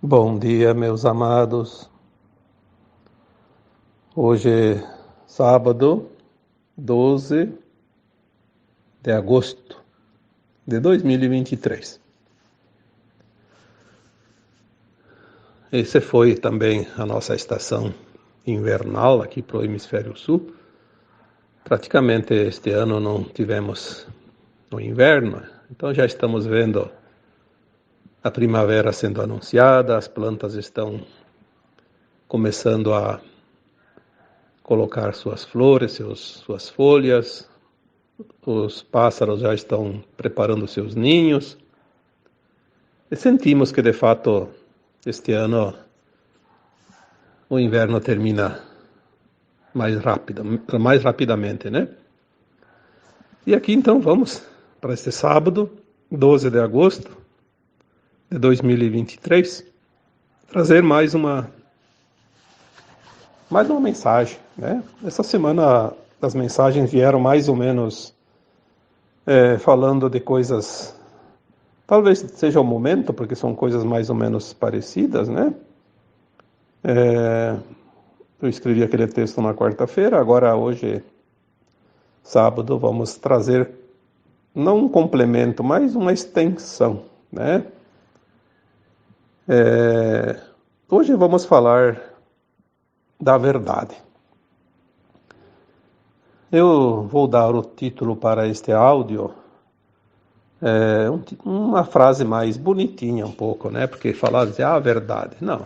Bom dia, meus amados. Hoje é sábado, 12 de agosto de 2023. Esse foi também a nossa estação invernal aqui para o Hemisfério Sul. Praticamente este ano não tivemos o inverno, então já estamos vendo a primavera sendo anunciada, as plantas estão começando a colocar suas flores, suas folhas, os pássaros já estão preparando seus ninhos e sentimos que de fato este ano o inverno termina mais rapidamente, né? E aqui então vamos para este sábado, 12 de agosto de 2023, trazer mais uma mensagem, né? Essa semana as mensagens vieram mais ou menos falando de coisas, talvez seja o momento, porque são coisas mais ou menos parecidas, né? Eu escrevi aquele texto na quarta-feira, agora hoje, sábado, vamos trazer não um complemento, mas uma extensão, né? Hoje vamos falar da verdade. Eu vou dar o título para este áudio, uma frase mais bonitinha um pouco, né? Porque falar de a verdade, não,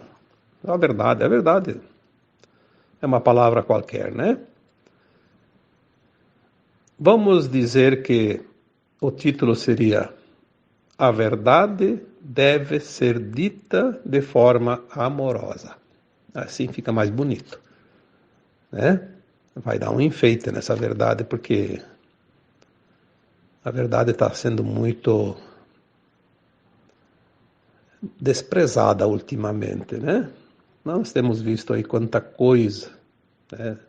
a verdade é uma palavra qualquer, né? Vamos dizer que o título seria: a verdade deve ser dita de forma amorosa. Assim fica mais bonito, né? Vai dar um enfeite nessa verdade, porque a verdade está sendo muito desprezada ultimamente, né? Nós temos visto aí quanta coisa, né?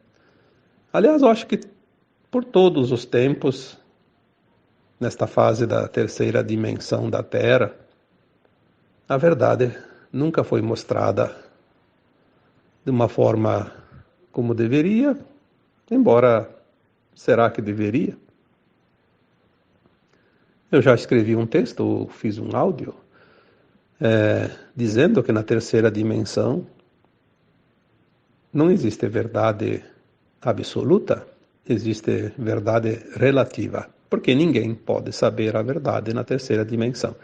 Aliás, eu acho que por todos os tempos, nesta fase da terceira dimensão da Terra, a verdade nunca foi mostrada de uma forma como deveria, embora será que deveria? Eu já escrevi um texto, fiz um áudio, dizendo que na terceira dimensão não existe verdade absoluta, existe verdade relativa, porque ninguém pode saber a verdade na terceira dimensão.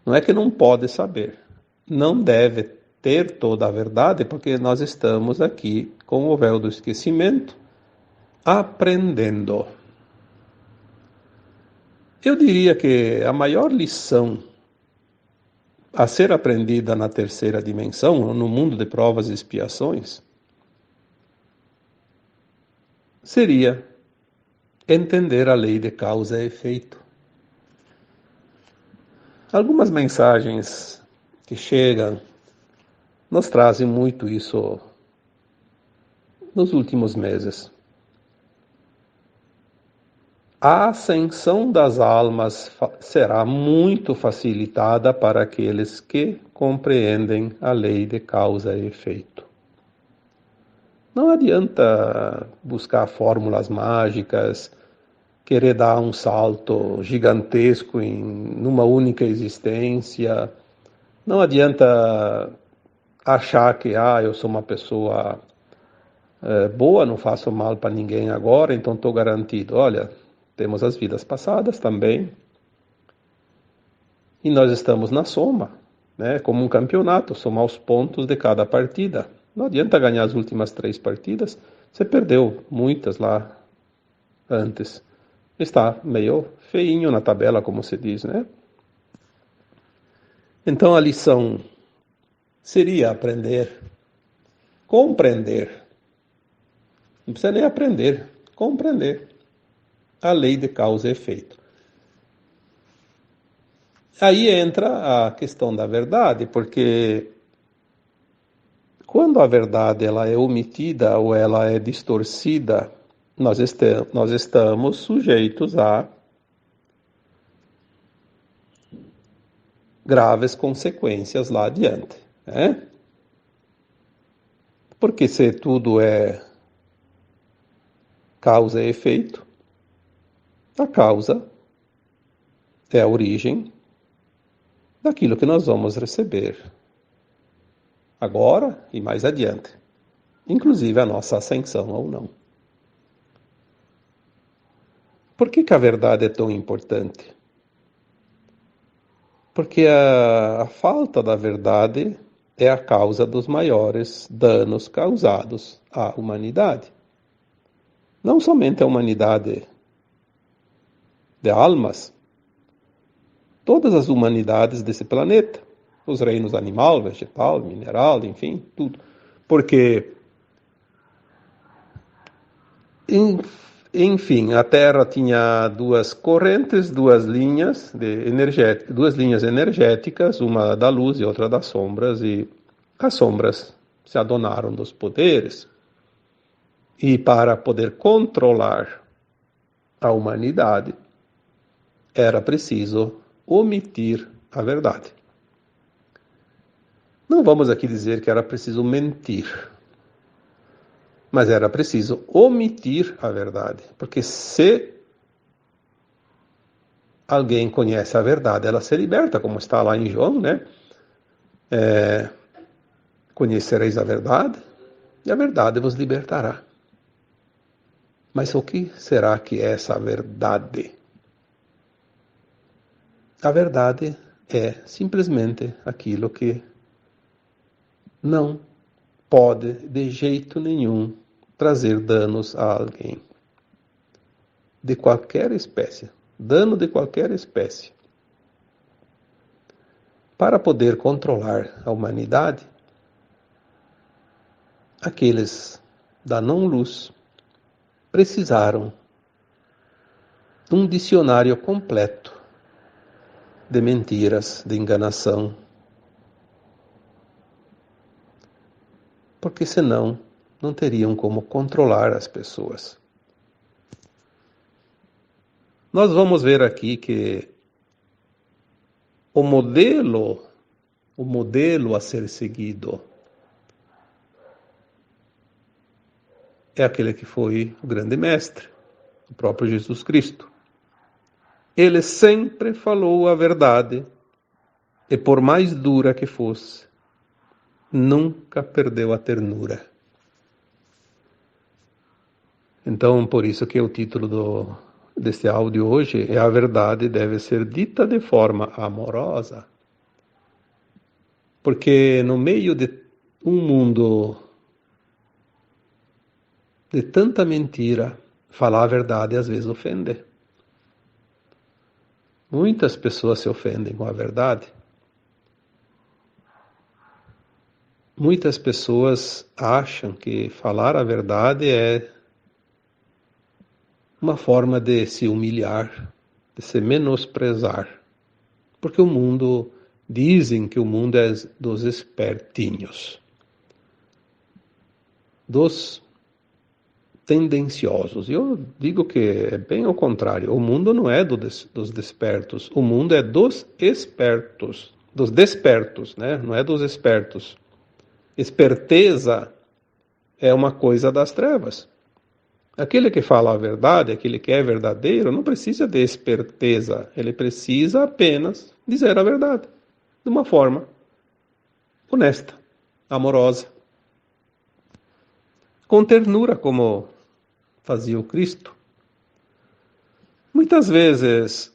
Não é que não pode saber, não deve ter toda a verdade, porque nós estamos aqui com o véu do esquecimento, aprendendo. Eu diria que a maior lição a ser aprendida na terceira dimensão, no mundo de provas e expiações, seria entender a lei de causa e efeito. Algumas mensagens que chegam nos trazem muito isso nos últimos meses. A ascensão das almas será muito facilitada para aqueles que compreendem a lei de causa e efeito. Não adianta buscar fórmulas mágicas, querer dar um salto gigantesco numa única existência. Não adianta achar que eu sou uma pessoa boa, não faço mal para ninguém agora, então estou garantido. Olha, temos as vidas passadas também. E nós estamos na soma, né? Como um campeonato, somar os pontos de cada partida. Não adianta ganhar as últimas 3 partidas, você perdeu muitas lá antes. Está meio feinho na tabela, como se diz, né? Então a lição seria aprender, compreender. Não precisa nem aprender, compreender a lei de causa e efeito. Aí entra a questão da verdade, porque quando a verdade ela é omitida ou ela é distorcida, nós estamos sujeitos a graves consequências lá adiante, né? Porque se tudo é causa e efeito, a causa é a origem daquilo que nós vamos receber agora e mais adiante, inclusive a nossa ascensão ou não. Por que a verdade é tão importante? Porque a falta da verdade é a causa dos maiores danos causados à humanidade. Não somente a humanidade de almas, todas as humanidades desse planeta, os reinos animal, vegetal, mineral, enfim, tudo. Porque, enfim, a Terra tinha duas correntes, duas linhas energéticas, uma da luz e outra das sombras, e as sombras se adonaram dos poderes. E para poder controlar a humanidade, era preciso omitir a verdade. Não vamos aqui dizer que era preciso mentir, mas era preciso omitir a verdade, porque se alguém conhece a verdade, ela se liberta, como está lá em João, né? Conhecereis a verdade, e a verdade vos libertará. Mas o que será que é essa verdade? A verdade é simplesmente aquilo que não pode, de jeito nenhum, trazer danos a alguém. De qualquer espécie. Dano de qualquer espécie. Para poder controlar a humanidade, aqueles da não-luz precisaram de um dicionário completo de mentiras, de enganação, porque senão não teriam como controlar as pessoas. Nós vamos ver aqui que o modelo a ser seguido é aquele que foi o grande mestre, o próprio Jesus Cristo. Ele sempre falou a verdade, e por mais dura que fosse, nunca perdeu a ternura. Então, por isso que o título deste áudio hoje é: a verdade deve ser dita de forma amorosa. Porque no meio de um mundo de tanta mentira, falar a verdade às vezes ofende. Muitas pessoas se ofendem com a verdade. Muitas pessoas acham que falar a verdade é uma forma de se humilhar, de se menosprezar. Porque dizem que o mundo é dos espertinhos, dos tendenciosos. Eu digo que é bem ao contrário. O mundo não é dos despertos, o mundo é dos espertos, dos despertos, né? Não é dos espertos. Esperteza é uma coisa das trevas. Aquele que fala a verdade, aquele que é verdadeiro, não precisa de esperteza. Ele precisa apenas dizer a verdade, de uma forma honesta, amorosa, com ternura, como fazia o Cristo. Muitas vezes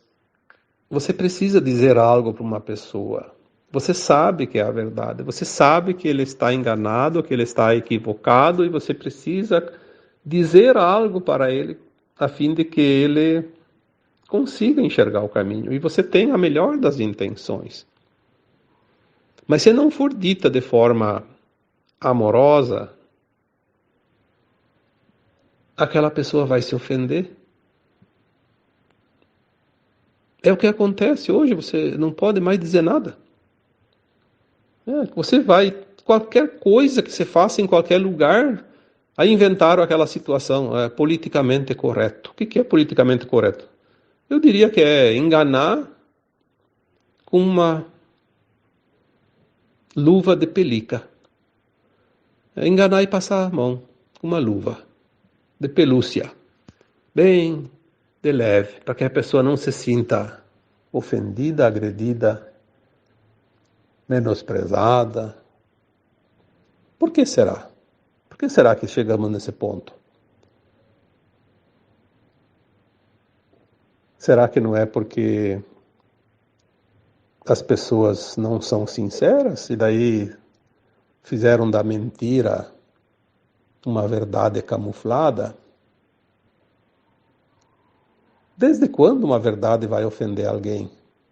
você precisa dizer algo para uma pessoa. Você sabe que é a verdade, você sabe que ele está enganado, que ele está equivocado, e você precisa dizer algo para ele a fim de que ele consiga enxergar o caminho. E você tem a melhor das intenções. Mas se não for dita de forma amorosa, aquela pessoa vai se ofender. É o que acontece hoje, você não pode mais dizer nada. Qualquer coisa que você faça em qualquer lugar, aí inventaram aquela situação, politicamente correto. O que é politicamente correto? Eu diria que é enganar com uma luva de pelica. É enganar e passar a mão com uma luva de pelúcia, bem de leve, para que a pessoa não se sinta ofendida, agredida, menosprezada. Por que será? Por que será que chegamos nesse ponto? Será que não é porque as pessoas não são sinceras e daí fizeram da mentira uma verdade camuflada? Desde quando uma verdade vai ofender alguém?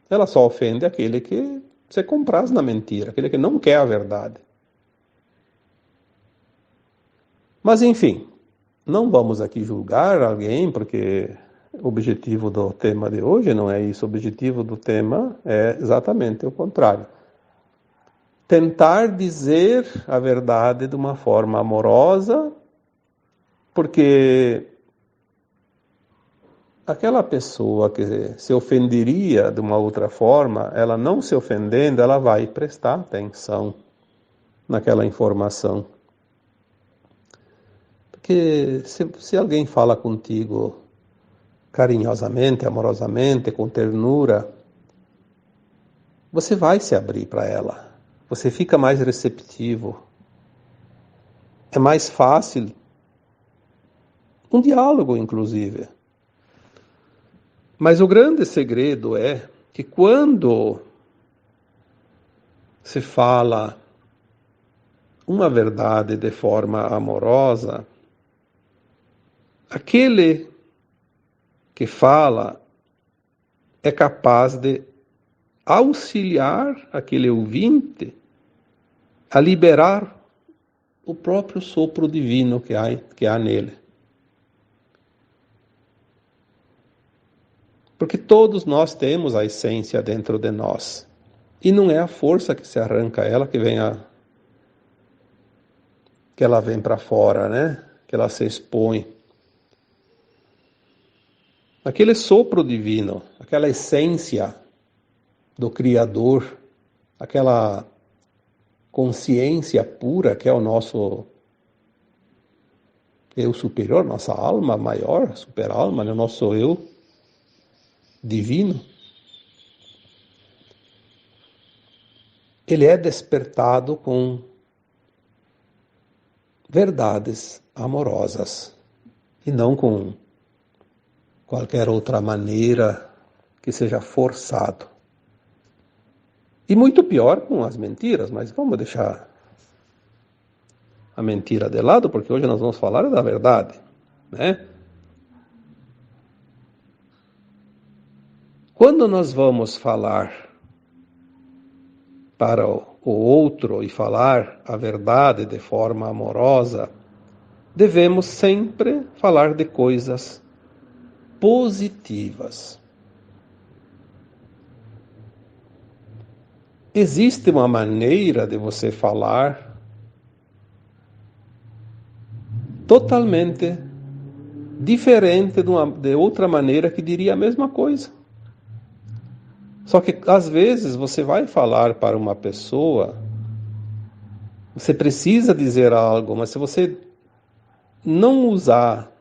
Ela só ofende aquele que se compraz na mentira, aquele que não quer a verdade. Mas enfim, não vamos aqui julgar alguém, porque o objetivo do tema de hoje não é isso. O objetivo do tema é exatamente o contrário. Tentar dizer a verdade de uma forma amorosa, porque aquela pessoa que se ofenderia de uma outra forma, ela não se ofendendo, ela vai prestar atenção naquela informação. Porque se alguém fala contigo carinhosamente, amorosamente, com ternura, você vai se abrir para ela. Você fica mais receptivo. É mais fácil. Um diálogo, inclusive. Mas o grande segredo é que quando se fala uma verdade de forma amorosa, aquele que fala é capaz de auxiliar aquele ouvinte a liberar o próprio sopro divino que há nele. Porque todos nós temos a essência dentro de nós. E não é a força que se arranca ela que ela vem para fora, né? Que ela se expõe. Aquele sopro divino, aquela essência do Criador, aquela consciência pura que é o nosso eu superior, nossa alma maior, super-alma, né? O nosso eu divino, ele é despertado com verdades amorosas e não com qualquer outra maneira que seja forçado. E muito pior com as mentiras, mas vamos deixar a mentira de lado, porque hoje nós vamos falar da verdade, né? Quando nós vamos falar para o outro e falar a verdade de forma amorosa, devemos sempre falar de coisas positivas. Existe uma maneira de você falar totalmente diferente de outra maneira que diria a mesma coisa. Só que às vezes você vai falar para uma pessoa, você precisa dizer algo, mas se você não usar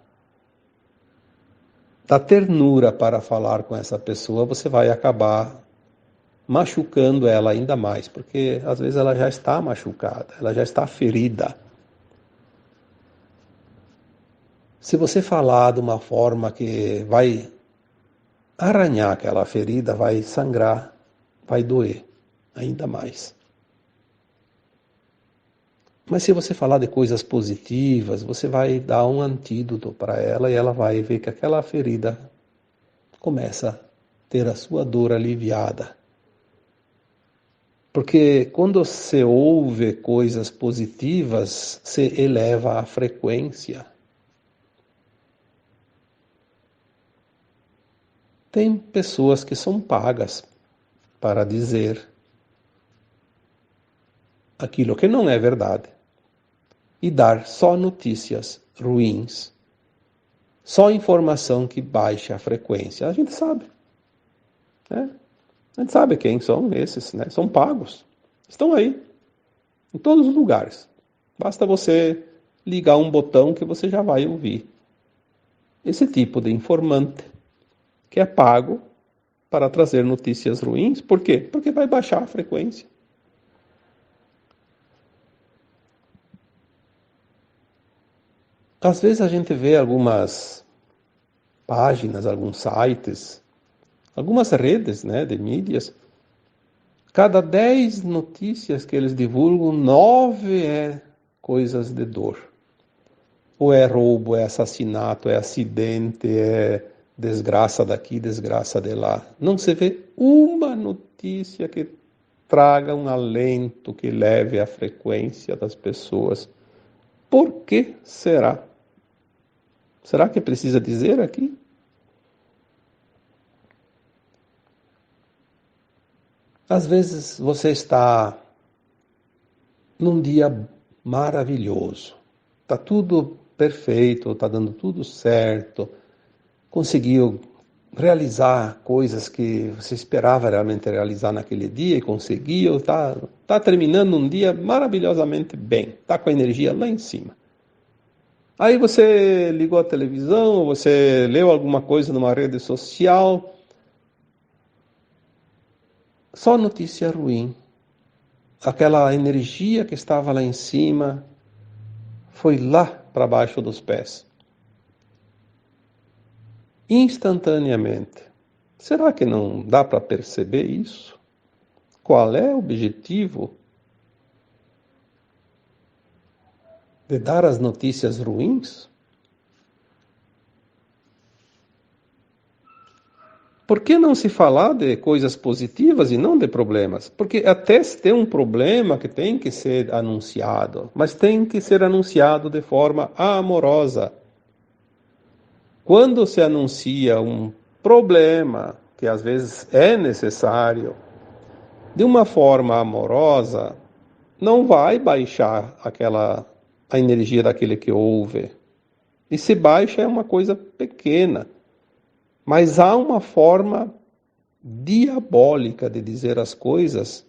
da ternura para falar com essa pessoa, você vai acabar machucando ela ainda mais, porque às vezes ela já está machucada, ela já está ferida. Se você falar de uma forma que vai arranhar aquela ferida, vai sangrar, vai doer ainda mais. Mas se você falar de coisas positivas, você vai dar um antídoto para ela e ela vai ver que aquela ferida começa a ter a sua dor aliviada. Porque quando você ouve coisas positivas, se eleva a frequência. Tem pessoas que são pagas para dizer aquilo que não é verdade e dar só notícias ruins, só informação que baixa a frequência. A gente sabe, né? A gente sabe quem são esses, né? São pagos, estão aí. em todos os lugares. Basta você ligar um botão que você já vai ouvir esse tipo de informante que é pago para trazer notícias ruins. Por quê? Porque vai baixar a frequência. Às vezes a gente vê algumas páginas, alguns sites, algumas redes, né, de mídias. Cada 10 notícias que eles divulgam, 9 é coisas de dor. Ou é roubo, é assassinato, é acidente, é desgraça daqui, desgraça de lá. Não se vê uma notícia que traga um alento, que leve a frequência das pessoas. Por que será? Será que precisa dizer aqui? Às vezes você está num dia maravilhoso. Está tudo perfeito, está dando tudo certo. Conseguiu realizar coisas que você esperava realmente realizar naquele dia e conseguiu. Está terminando um dia maravilhosamente bem. Está com a energia lá em cima. Aí você ligou a televisão, você leu alguma coisa numa rede social. Só notícia ruim. Aquela energia que estava lá em cima foi lá para baixo dos pés. Instantaneamente. Será que não dá para perceber isso? Qual é o objetivo de dar as notícias ruins? Por que não se falar de coisas positivas e não de problemas? Porque até se tem um problema que tem que ser anunciado, mas tem que ser anunciado de forma amorosa. Quando se anuncia um problema, que às vezes é necessário, de uma forma amorosa, não vai baixar a energia daquele que ouve. E se baixa é uma coisa pequena. Mas há uma forma diabólica de dizer as coisas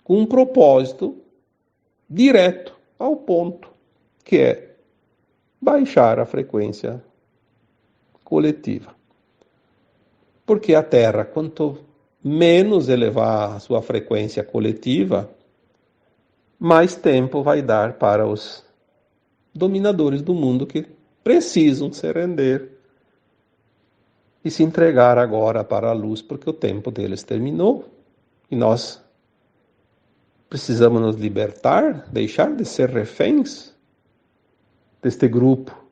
com um propósito direto ao ponto, que é baixar a frequência coletiva. Porque a Terra, quanto menos elevar a sua frequência coletiva, mais tempo vai dar para os dominadores do mundo que precisam se render e se entregar agora para a luz, porque o tempo deles terminou. E nós precisamos nos libertar, deixar de ser reféns deste grupo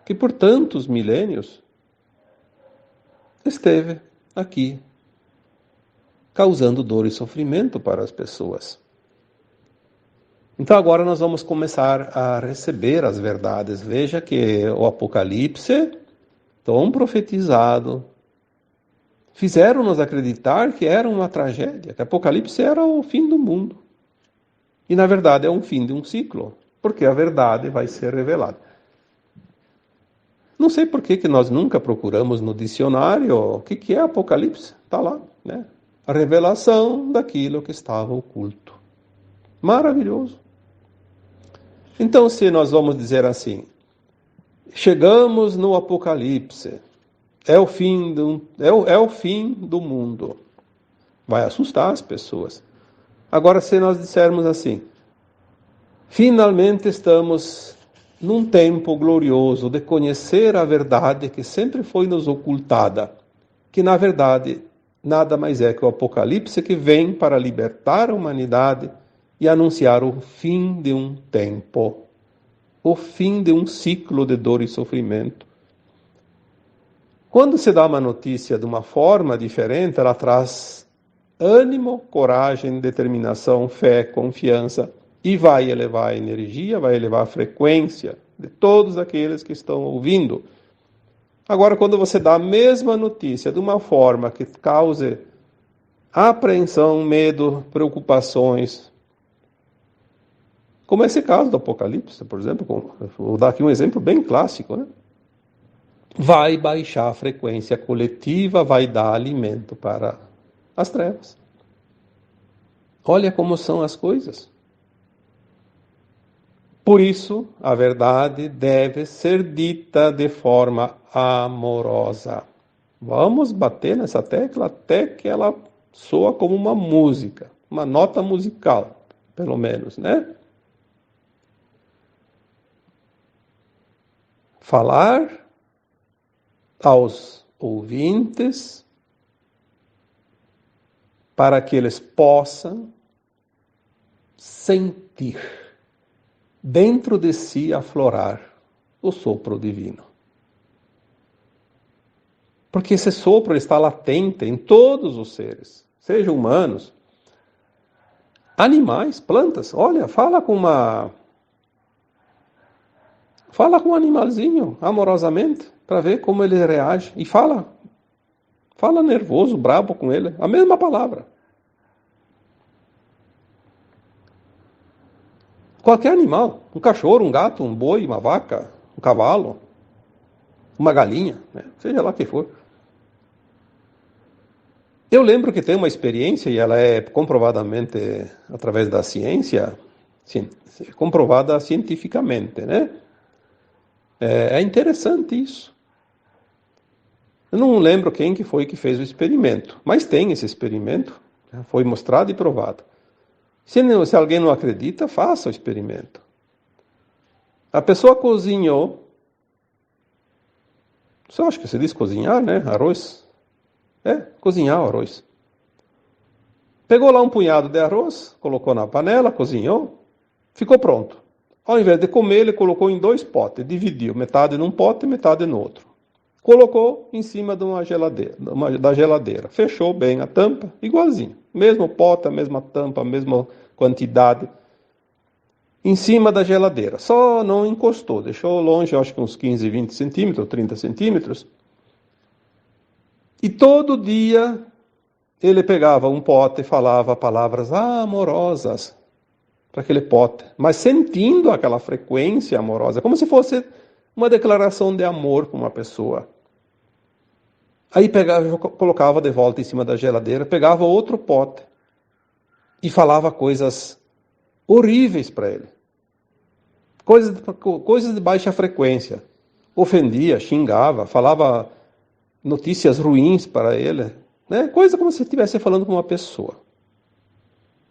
que por tantos milênios esteve aqui, causando dor e sofrimento para as pessoas. Então agora nós vamos começar a receber as verdades. Veja que o Apocalipse, tão profetizado, fizeram-nos acreditar que era uma tragédia, que Apocalipse era o fim do mundo. E na verdade é um fim de um ciclo, porque a verdade vai ser revelada. Não sei por que nós nunca procuramos no dicionário o que é Apocalipse. Está lá, né? A revelação daquilo que estava oculto. Maravilhoso. Então, se nós vamos dizer assim, chegamos no Apocalipse, é o fim do mundo. Vai assustar as pessoas. Agora, se nós dissermos assim, finalmente estamos num tempo glorioso de conhecer a verdade que sempre foi nos ocultada, que na verdade nada mais é que o Apocalipse que vem para libertar a humanidade e anunciar o fim de um tempo, o fim de um ciclo de dor e sofrimento. Quando se dá uma notícia de uma forma diferente, ela traz ânimo, coragem, determinação, fé, confiança e vai elevar a energia, vai elevar a frequência de todos aqueles que estão ouvindo. Agora, quando você dá a mesma notícia de uma forma que cause apreensão, medo, preocupações, como esse caso do Apocalipse, por exemplo, vou dar aqui um exemplo bem clássico, né? Vai baixar a frequência coletiva, vai dar alimento para as trevas. Olha como são as coisas. Por isso, a verdade deve ser dita de forma amorosa. Vamos bater nessa tecla até que ela soa como uma música, uma nota musical, pelo menos, né? Falar aos ouvintes para que eles possam sentir dentro de si aflorar o sopro divino. Porque esse sopro está latente em todos os seres, sejam humanos, animais, plantas. Olha, fala com um animalzinho amorosamente para ver como ele reage e fala nervoso, brabo com ele, a mesma palavra. Qualquer animal, um cachorro, um gato, um boi, uma vaca, um cavalo, uma galinha, né? Seja lá o que for. Eu lembro que tem uma experiência, e ela é comprovadamente, através da ciência, comprovada cientificamente, né? É interessante isso. Eu não lembro quem que foi que fez o experimento, mas tem esse experimento, foi mostrado e provado. Se alguém não acredita, faça o experimento. A pessoa cozinhou, só acho que se diz cozinhar, né? Arroz. Cozinhar o arroz. Pegou lá um punhado de arroz, colocou na panela, cozinhou, ficou pronto. Ao invés de comer, ele colocou em 2 potes, dividiu, metade num pote e metade no outro. Colocou em cima de uma geladeira, da geladeira. Fechou bem a tampa, igualzinho. Mesmo pote, a mesma tampa, a mesma quantidade. Em cima da geladeira. Só não encostou, deixou longe, acho que uns 15, 20 centímetros, 30 centímetros. E todo dia ele pegava um pote e falava palavras amorosas para aquele pote, mas sentindo aquela frequência amorosa, como se fosse uma declaração de amor para uma pessoa. Aí pegava, colocava de volta em cima da geladeira, pegava outro pote e falava coisas horríveis para ele. Coisas de baixa frequência. Ofendia, xingava, falava notícias ruins para ele, né? Coisa como se estivesse falando com uma pessoa.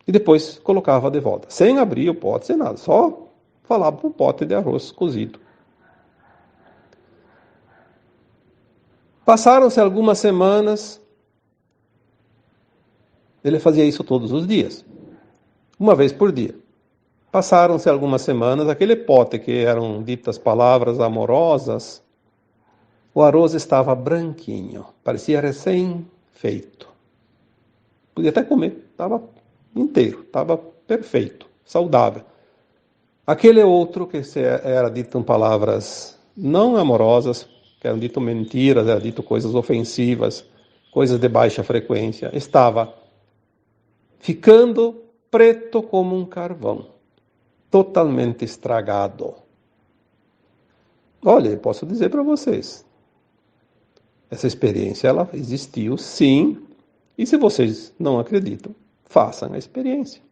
E depois colocava de volta, sem abrir o pote, sem nada, só falava para um pote de arroz cozido. Passaram-se algumas semanas, ele fazia isso todos os dias, uma vez por dia. Passaram-se algumas semanas, aquele pote que eram ditas palavras amorosas, o arroz estava branquinho, parecia recém-feito. Podia até comer, estava inteiro, estava perfeito, saudável. Aquele outro que era dito em palavras não amorosas, que eram dito mentiras, eram dito coisas ofensivas, coisas de baixa frequência, estava ficando preto como um carvão, totalmente estragado. Olha, eu posso dizer para vocês, essa experiência ela existiu sim, e se vocês não acreditam, façam a experiência.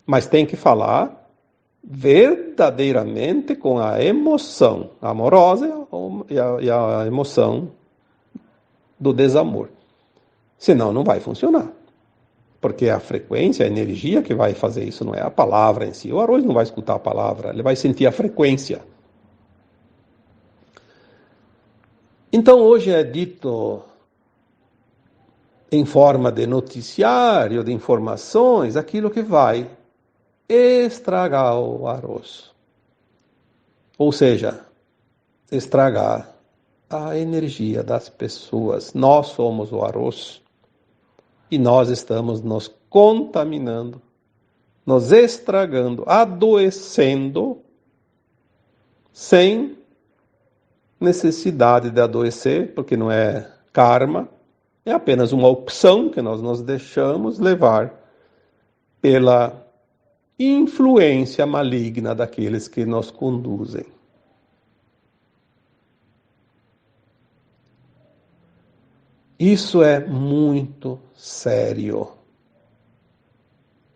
Mas tem que falar verdadeiramente com a emoção amorosa e a emoção do desamor. Senão não vai funcionar. Porque a frequência, a energia que vai fazer isso não é a palavra em si. O arroz não vai escutar a palavra, ele vai sentir a frequência. Então hoje é dito em forma de noticiário, de informações, aquilo que vai estragar o arroz. Ou seja, estragar a energia das pessoas. Nós somos o arroz e nós estamos nos contaminando, nos estragando, adoecendo, sem necessidade de adoecer, porque não é karma, é apenas uma opção que nós nos deixamos levar pela influência maligna daqueles que nos conduzem. Isso é muito sério.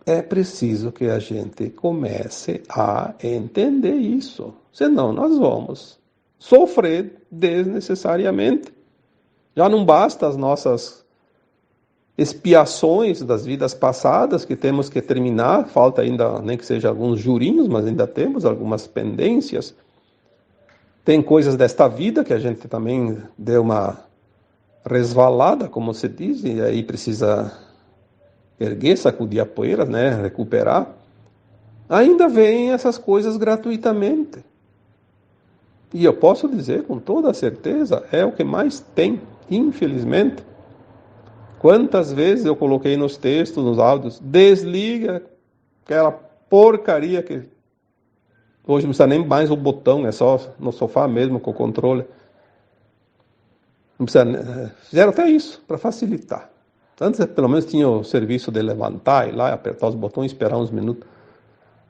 é preciso que a gente comece a entender isso. Senão nós vamos sofrer desnecessariamente. Já não basta as nossas expiações das vidas passadas que temos que terminar, falta ainda, nem que seja alguns jurinhos, mas ainda temos algumas pendências. Tem coisas desta vida que a gente também deu uma resvalada, como se diz, e aí precisa erguer, sacudir a poeira, né, recuperar. Ainda vêm essas coisas gratuitamente. E eu posso dizer com toda certeza, é o que mais tem, infelizmente. Quantas vezes eu coloquei nos textos, nos áudios, desliga aquela porcaria que hoje não precisa nem mais o botão, é só no sofá mesmo com o controle. Não precisa, fizeram até isso, para facilitar. Antes, pelo menos, tinha o serviço de levantar e lá, apertar os botões e esperar uns minutos.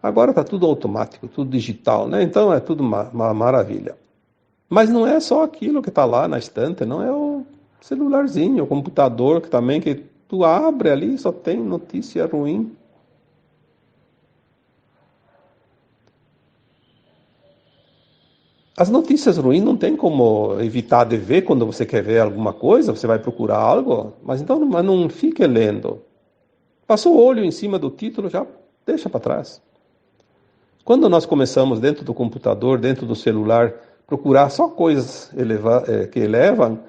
Agora está tudo automático, tudo digital, né? Então é tudo uma maravilha. Mas não é só aquilo que está lá na estante, não é o celularzinho, o computador que também, que tu abre ali só tem notícia ruim. As notícias ruins não tem como evitar de ver quando você quer ver alguma coisa, você vai procurar algo, mas então não fique lendo. Passou o olho em cima do título, já deixa para trás. Quando nós começamos dentro do computador, dentro do celular, procurar só coisas que elevam,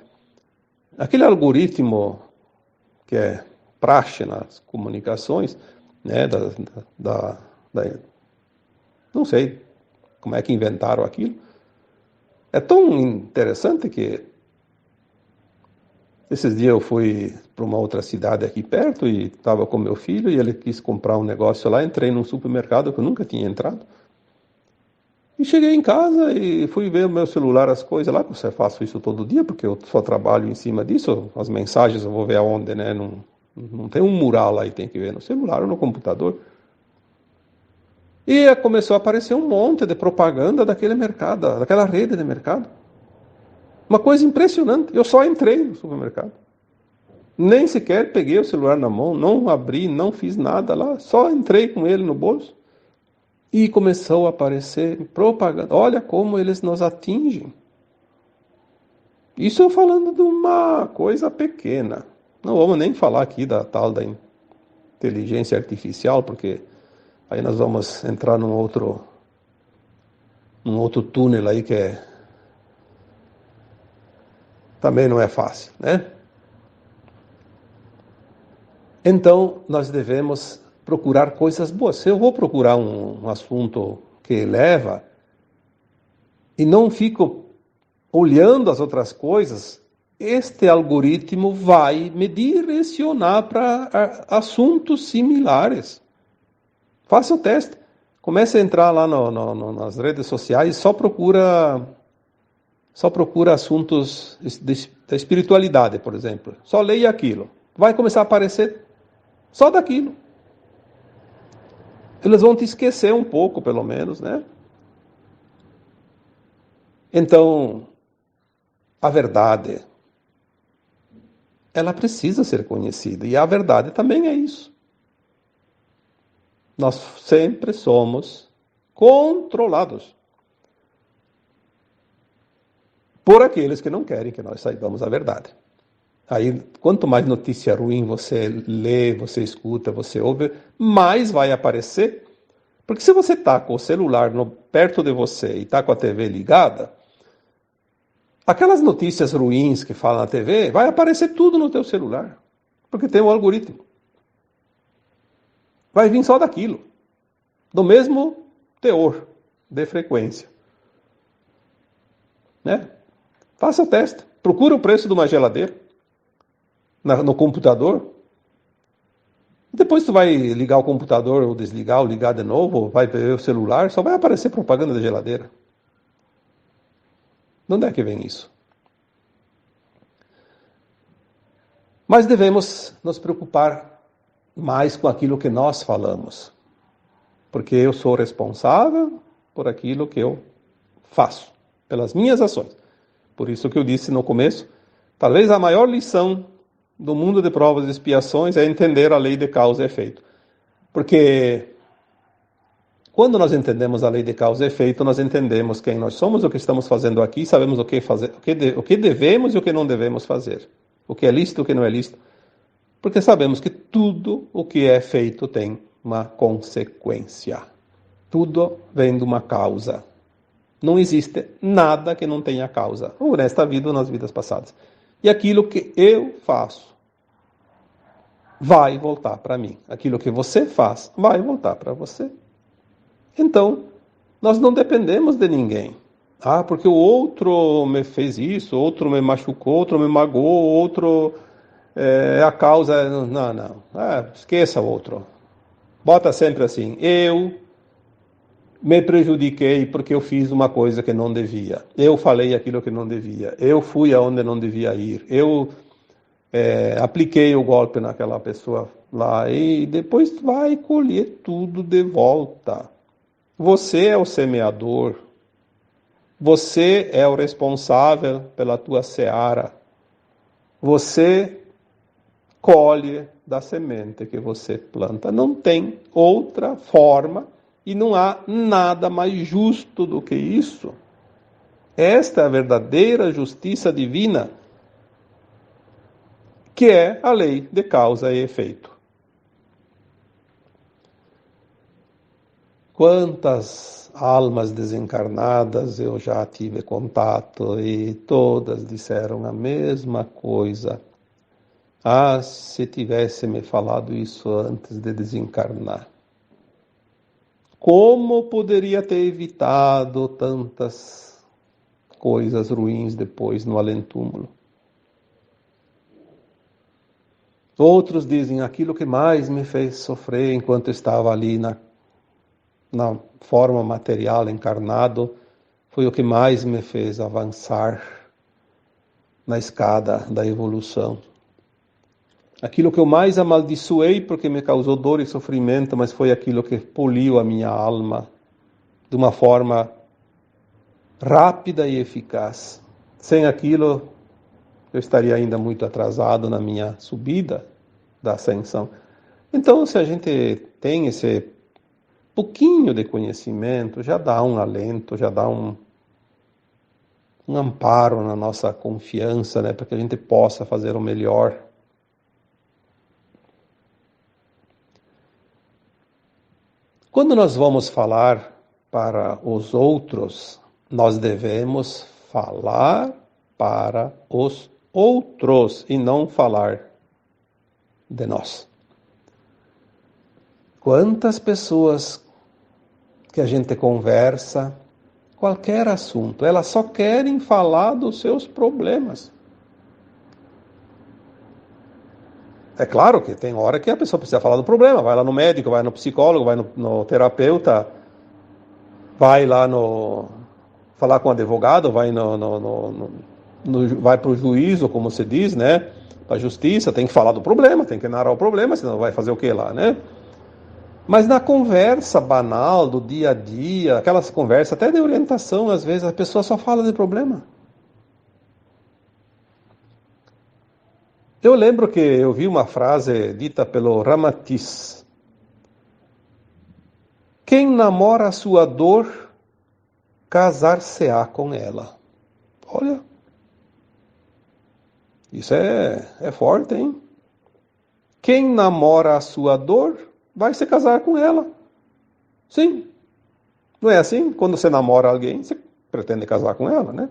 aquele algoritmo que é praxe nas comunicações, né, não sei como é que inventaram aquilo, é tão interessante que esses dias eu fui para uma outra cidade aqui perto e estava com meu filho e ele quis comprar um negócio lá, entrei num supermercado que eu nunca tinha entrado. E cheguei em casa e fui ver o meu celular, as coisas lá, eu faço isso todo dia, porque eu só trabalho em cima disso, as mensagens eu vou ver aonde, né? Não tem um mural lá e tem que ver no celular ou no computador. E começou a aparecer um monte de propaganda daquele mercado, daquela rede de mercado. Uma coisa impressionante, eu só entrei no supermercado. Nem sequer peguei o celular na mão, não abri, não fiz nada lá, só entrei com ele no bolso. E começou a aparecer propaganda. Olha como eles nos atingem. Isso eu falando de uma coisa pequena. Não vamos nem falar aqui da tal da inteligência artificial, porque aí nós vamos entrar num outro túnel aí que também não é fácil, né? Então, nós devemos procurar coisas boas. Se eu vou procurar um assunto que eleva e não fico olhando as outras coisas, este algoritmo vai me direcionar para assuntos similares. Faça o teste. Comece a entrar lá nas redes sociais e só procura assuntos da espiritualidade, por exemplo. Só leia aquilo. Vai começar a aparecer só daquilo. Eles vão te esquecer um pouco, pelo menos, né? Então, a verdade, ela precisa ser conhecida. E a verdade também é isso. Nós sempre somos controlados por aqueles que não querem que nós saibamos a verdade. Aí, quanto mais notícia ruim você lê, você escuta, você ouve, mais vai aparecer. Porque se você está com o celular perto de você e está com a TV ligada, aquelas notícias ruins que falam na TV, vai aparecer tudo no teu celular. Porque tem um algoritmo. Vai vir só daquilo. Do mesmo teor de frequência. Né? Faça o teste. Procura o preço de uma geladeira no computador. Depois tu vai ligar o computador ou desligar ou ligar de novo, vai ver o celular, só vai aparecer propaganda da geladeira. De onde é que vem isso? Mas devemos nos preocupar mais com aquilo que nós falamos. Porque eu sou responsável por aquilo que eu faço, pelas minhas ações. Por isso que eu disse no começo, talvez a maior lição do mundo de provas e expiações é entender a lei de causa e efeito. Porque quando nós entendemos a lei de causa e efeito, nós entendemos quem nós somos, o que estamos fazendo aqui, sabemos o que fazer, o que devemos e o que não devemos fazer. O que é lícito e o que não é lícito. Porque sabemos que tudo o que é feito tem uma consequência. Tudo vem de uma causa. Não existe nada que não tenha causa, ou nesta vida ou nas vidas passadas. E aquilo que eu faço vai voltar para mim. Aquilo que você faz vai voltar para você. Então, nós não dependemos de ninguém. Ah, porque o outro me fez isso, outro me machucou, outro me magoou, outro é a causa. Não. Esqueça o outro. Bota sempre assim, eu me prejudiquei porque eu fiz uma coisa que não devia. Eu falei aquilo que não devia. Eu fui aonde não devia ir. Eu apliquei o golpe naquela pessoa lá e depois vai colher tudo de volta. Você é o semeador. Você é o responsável pela tua seara. Você colhe da semente que você planta. Não tem outra forma e não há nada mais justo do que isso. Esta é a verdadeira justiça divina, que é a lei de causa e efeito. Quantas almas desencarnadas eu já tive contato e todas disseram a mesma coisa. Ah, se tivesse me falado isso antes de desencarnar. Como poderia ter evitado tantas coisas ruins depois no além-túmulo? Outros dizem, aquilo que mais me fez sofrer enquanto estava ali na forma material, encarnado, foi o que mais me fez avançar na escada da evolução. Aquilo que eu mais amaldiçoei porque me causou dor e sofrimento, mas foi aquilo que poliu a minha alma de uma forma rápida e eficaz. Sem aquilo, eu estaria ainda muito atrasado na minha subida da ascensão. Então, se a gente tem esse pouquinho de conhecimento, já dá um alento, já dá um amparo na nossa confiança, né, para que a gente possa fazer o melhor. Quando nós vamos falar para os outros, nós devemos falar para os outros e não falar de nós. Quantas pessoas que a gente conversa, qualquer assunto, elas só querem falar dos seus problemas. É claro que tem hora que a pessoa precisa falar do problema, vai lá no médico, vai no psicólogo, vai no terapeuta, vai lá falar com o advogado, vai vai para o juízo, como se diz, né? Para a justiça, tem que falar do problema, tem que narrar o problema, senão vai fazer o que lá, né? Mas na conversa banal, do dia a dia, aquelas conversas até de orientação, às vezes a pessoa só fala de problema. Eu lembro que eu vi uma frase dita pelo Ramatiz. Quem namora a sua dor, casar-se-á com ela. Olha, isso é forte, hein? Quem namora a sua dor, vai se casar com ela. Sim. Não é assim? Quando você namora alguém, você pretende casar com ela, né?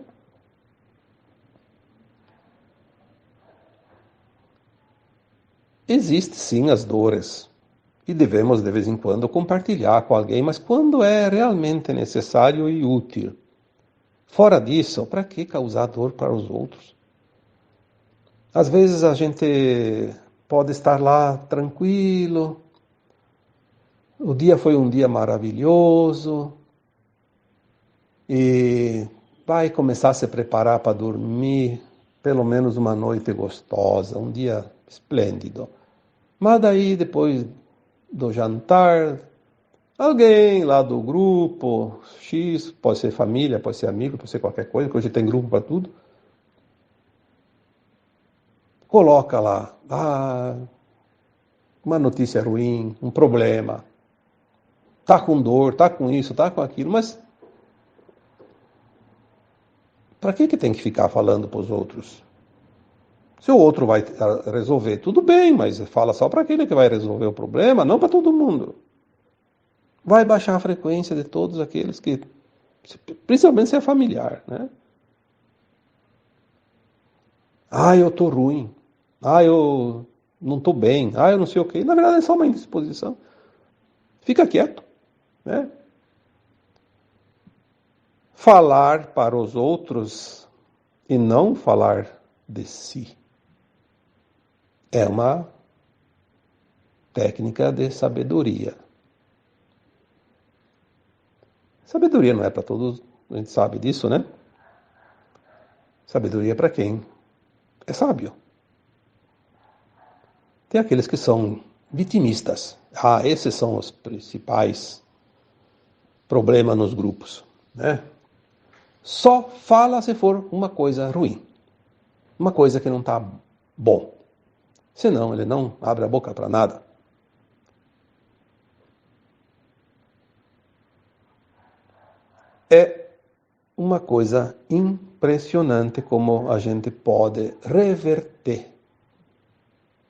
Existem sim as dores. E devemos, de vez em quando, compartilhar com alguém, mas quando é realmente necessário e útil. Fora disso, para que causar dor para os outros? Às vezes a gente pode estar lá tranquilo, o dia foi um dia maravilhoso e vai começar a se preparar para dormir, pelo menos uma noite gostosa, um dia esplêndido. Mas daí, depois do jantar, alguém lá do grupo X, pode ser família, pode ser amigo, pode ser qualquer coisa, que hoje tem grupo para tudo, coloca lá, uma notícia ruim, um problema, tá com dor, tá com isso, tá com aquilo, mas para que tem que ficar falando para os outros? Se o outro vai resolver, tudo bem, mas fala só para aquele que vai resolver o problema, não para todo mundo. Vai baixar a frequência de todos aqueles que, principalmente se é familiar, né? Ah, eu tô ruim. Ah, eu não tô bem. Ah, eu não sei o quê. Na verdade é só uma indisposição. Fica quieto, né? Falar para os outros e não falar de si é uma técnica de sabedoria. Sabedoria não é para todos, a gente sabe disso, né? Sabedoria é para quem é sábio. Tem aqueles que são vitimistas. Ah, esses são os principais problemas nos grupos, né? Só fala se for uma coisa ruim, uma coisa que não está bom. Senão ele não abre a boca para nada. É uma coisa impressionante como a gente pode reverter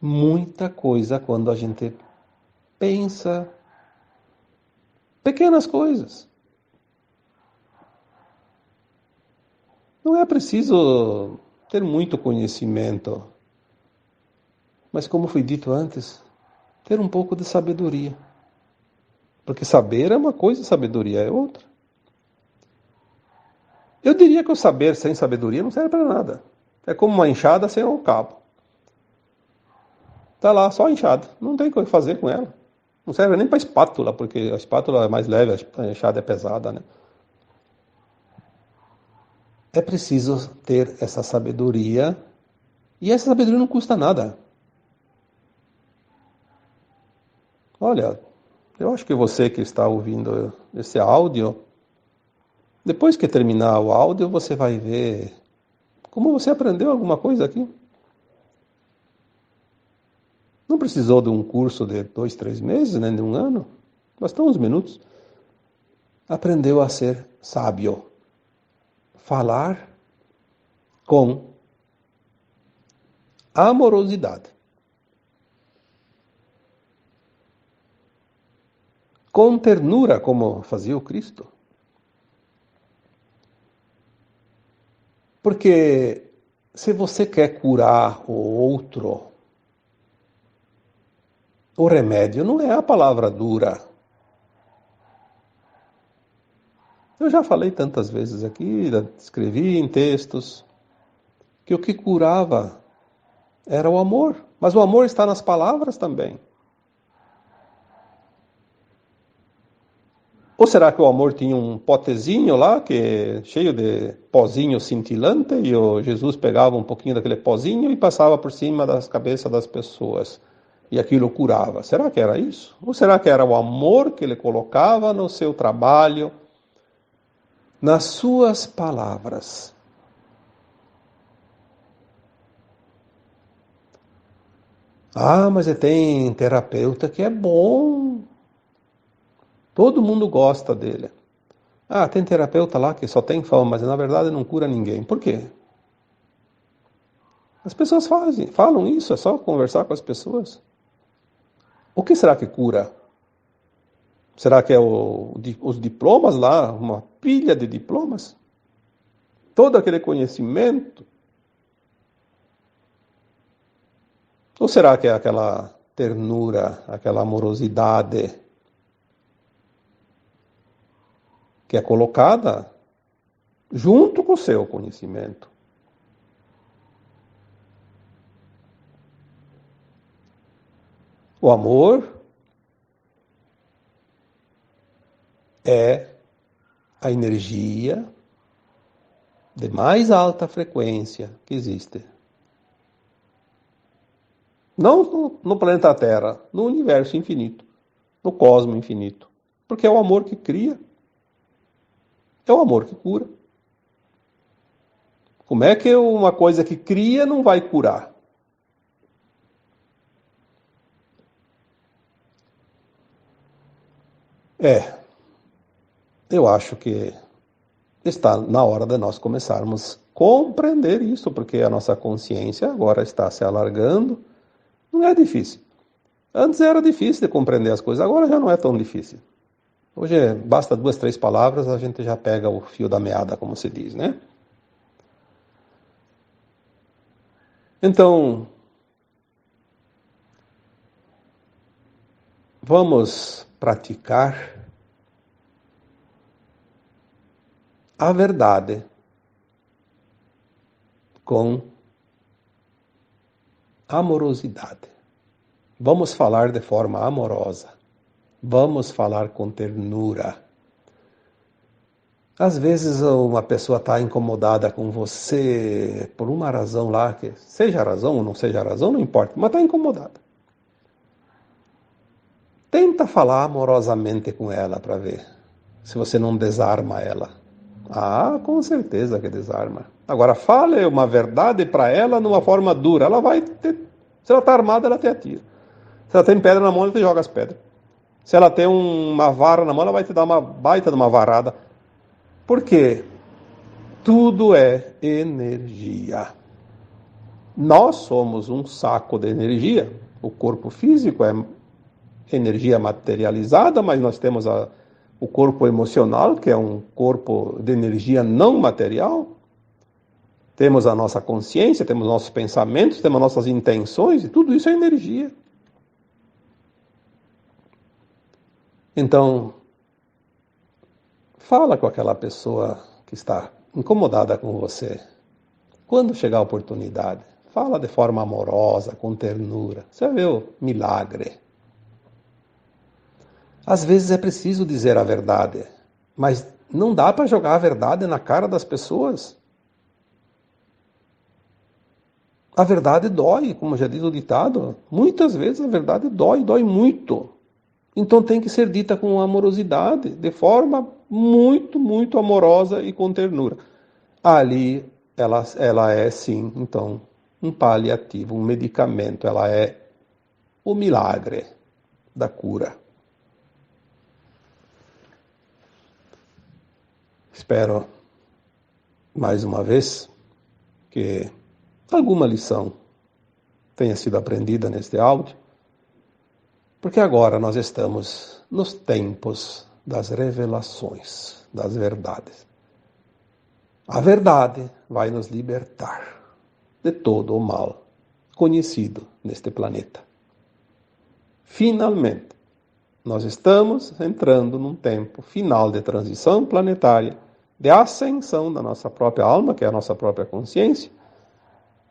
muita coisa quando a gente pensa pequenas coisas. Não é preciso ter muito conhecimento, mas como foi dito antes, ter um pouco de sabedoria. Porque saber é uma coisa, sabedoria é outra. Eu diria que o saber sem sabedoria não serve para nada. É como uma enxada sem o cabo. Tá lá, só a enxada. Não tem o que fazer com ela. Não serve nem para espátula, porque a espátula é mais leve, a enxada é pesada, né? É preciso ter essa sabedoria. E essa sabedoria não custa nada. Olha, eu acho que você que está ouvindo esse áudio, depois que terminar o áudio, você vai ver como você aprendeu alguma coisa aqui. Não precisou de um curso de 2, 3 meses, nem de um ano. Bastou uns minutos. Aprendeu a ser sábio. Falar com amorosidade. Com ternura, como fazia o Cristo. Porque se você quer curar o outro, o remédio não é a palavra dura. Eu já falei tantas vezes aqui, escrevi em textos, que o que curava era o amor. Mas o amor está nas palavras também. Ou será que o amor tinha um potezinho lá, que cheio de pozinho cintilante, e o Jesus pegava um pouquinho daquele pozinho e passava por cima das cabeças das pessoas, e aquilo curava? Será que era isso? Ou será que era o amor que ele colocava no seu trabalho, nas suas palavras? Ah, mas tem terapeuta que é bom. Todo mundo gosta dele. Ah, tem terapeuta lá que só tem fama, mas na verdade não cura ninguém. Por quê? As pessoas falam isso, é só conversar com as pessoas. O que será que cura? Será que é os diplomas lá, uma pilha de diplomas? Todo aquele conhecimento? Ou será que é aquela ternura, aquela amorosidade que é colocada junto com o seu conhecimento? O amor é a energia de mais alta frequência que existe. Não no planeta Terra, no universo infinito, no cosmos infinito. Porque é o amor que cria, é o amor que cura. Como é que uma coisa que cria não vai curar? Eu acho que está na hora de nós começarmos a compreender isso, porque a nossa consciência agora está se alargando. Não é difícil. Antes era difícil de compreender as coisas, agora já não é tão difícil. Hoje basta 2, 3 palavras, a gente já pega o fio da meada, como se diz, né? Então, vamos praticar a verdade com amorosidade. Vamos falar de forma amorosa. Vamos falar com ternura. Às vezes uma pessoa está incomodada com você por uma razão lá, que seja razão ou não seja razão, não importa, mas está incomodada. Tenta falar amorosamente com ela para ver se você não desarma ela. Ah, com certeza que desarma. Agora, fale uma verdade para ela numa forma dura. Ela vai ter... Se ela está armada, ela te atira. Se ela tem pedra na mão, ela te joga as pedras. Se ela tem uma vara na mão, ela vai te dar uma baita de uma varada. Por quê? Tudo é energia. Nós somos um saco de energia. O corpo físico é energia materializada, mas nós temos o corpo emocional, que é um corpo de energia não material. Temos a nossa consciência, temos nossos pensamentos, temos nossas intenções, e tudo isso é energia. Então, fala com aquela pessoa que está incomodada com você. Quando chegar a oportunidade, fala de forma amorosa, com ternura. Você vai ver o milagre. Às vezes é preciso dizer a verdade, mas não dá para jogar a verdade na cara das pessoas. A verdade dói, como já diz o ditado. Muitas vezes a verdade dói muito. Então tem que ser dita com amorosidade, de forma muito, muito amorosa e com ternura. Ali ela é sim, então, um paliativo, um medicamento. Ela é o milagre da cura. Espero, mais uma vez, que alguma lição tenha sido aprendida neste áudio, porque agora nós estamos nos tempos das revelações, das verdades. A verdade vai nos libertar de todo o mal conhecido neste planeta. Finalmente, nós estamos entrando num tempo final de transição planetária, de ascensão da nossa própria alma, que é a nossa própria consciência,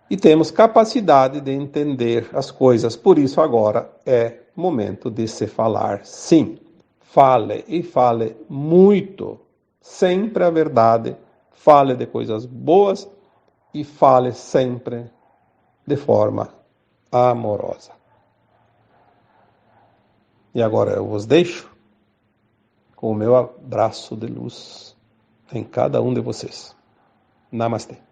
e temos capacidade de entender as coisas. Por isso agora é momento de se falar sim. Fale e fale muito, sempre a verdade, fale de coisas boas e fale sempre de forma amorosa. E agora eu vos deixo com o meu abraço de luz em cada um de vocês. Namastê.